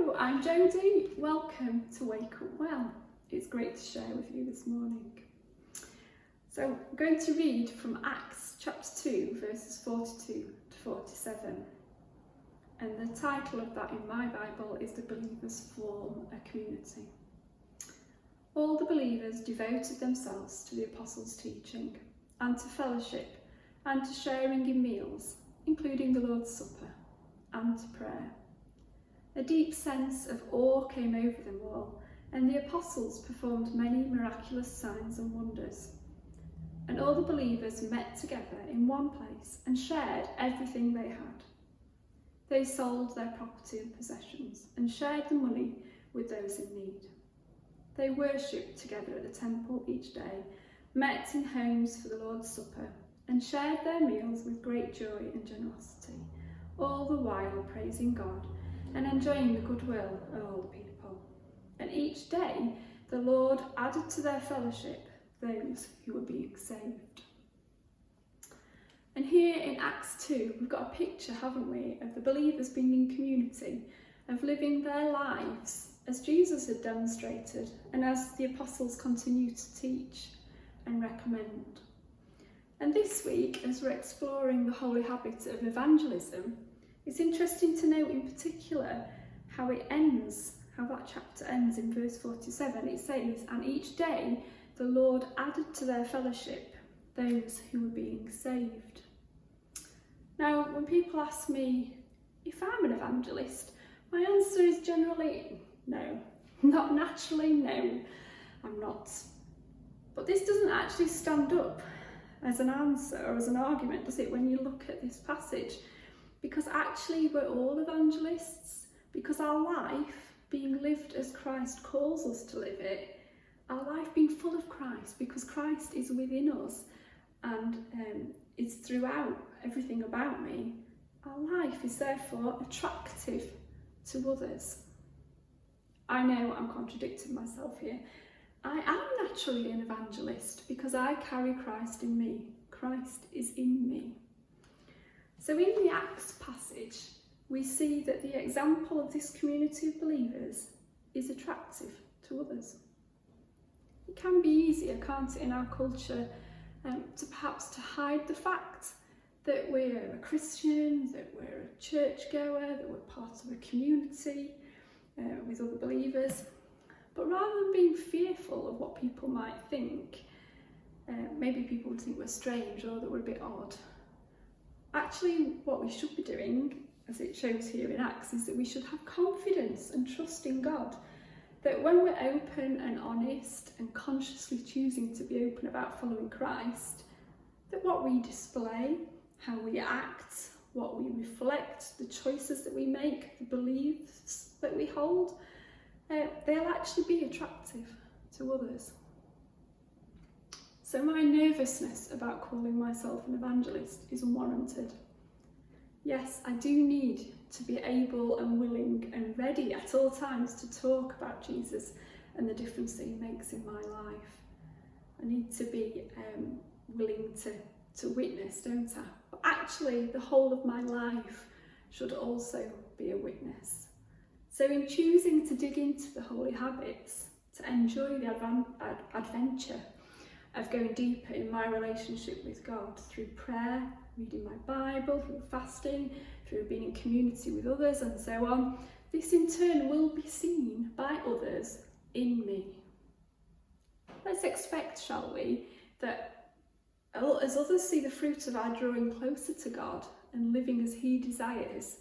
Hello, I'm Jodie. Welcome to Wake Up Well. It's great to share with you this morning. So I'm going to read from Acts chapter 2 verses 42 to 47. And the title of that in my Bible is The Believers Form a Community. All the believers devoted themselves to the apostles' teaching and to fellowship and to sharing in meals, including the Lord's Supper, and to prayer. A deep sense of awe came over them all, and the apostles performed many miraculous signs and wonders. And all the believers met together in one place and shared everything they had. They sold their property and possessions and shared the money with those in need. They worshipped together at the temple each day, met in homes for the Lord's Supper, and shared their meals with great joy and generosity, all the while praising God and enjoying the goodwill of all the people. And each day the Lord added to their fellowship those who were being saved. And here in Acts 2, we've got a picture, haven't we, of the believers being in community, of living their lives as Jesus had demonstrated and as the apostles continue to teach and recommend. And this week, as we're exploring the holy habit of evangelism, it's interesting to note in particular how it ends, how that chapter ends in verse 47. It says, "And each day the Lord added to their fellowship those who were being saved." Now, when people ask me if I'm an evangelist, my answer is generally no. Not naturally, no, I'm not. But this doesn't actually stand up as an answer or as an argument, does it, when you look at this passage? Because actually we're all evangelists, because our life being lived as Christ calls us to live it, our life being full of Christ, because Christ is within us and is throughout everything about me, our life is therefore attractive to others. I know I'm contradicting myself here. I am naturally an evangelist because I carry Christ in me. Christ is in me. So in the Acts passage, we see that the example of this community of believers is attractive to others. It can be easier, can't it, in our culture, to perhaps to hide the fact that we're a Christian, that we're a churchgoer, that we're part of a community with other believers. But rather than being fearful of what people might think, maybe people would think we're strange or that we're a bit odd. Actually, what we should be doing, as it shows here in Acts, is that we should have confidence and trust in God. That when we're open and honest and consciously choosing to be open about following Christ, that what we display, how we act, what we reflect, the choices that we make, the beliefs that we hold, they'll actually be attractive to others. So my nervousness about calling myself an evangelist is unwarranted. Yes, I do need to be able and willing and ready at all times to talk about Jesus and the difference that he makes in my life. I need to be willing to witness, don't I? But actually, the whole of my life should also be a witness. So in choosing to dig into the holy habits, to enjoy the adventure of going deeper in my relationship with God through prayer, reading my Bible, through fasting, through being in community with others and so on, this in turn will be seen by others in me. Let's expect, shall we, that as others see the fruit of our drawing closer to God and living as he desires,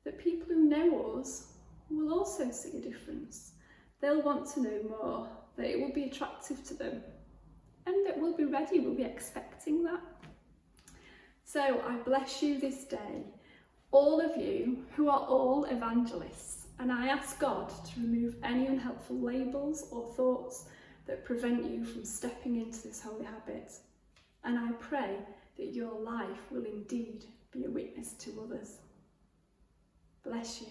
that people who know us will also see a difference. They'll want to know more, that it will be attractive to them, and that we'll be ready, we'll be expecting that. So I bless you this day, all of you who are all evangelists, and I ask God to remove any unhelpful labels or thoughts that prevent you from stepping into this holy habit. And I pray that your life will indeed be a witness to others. Bless you.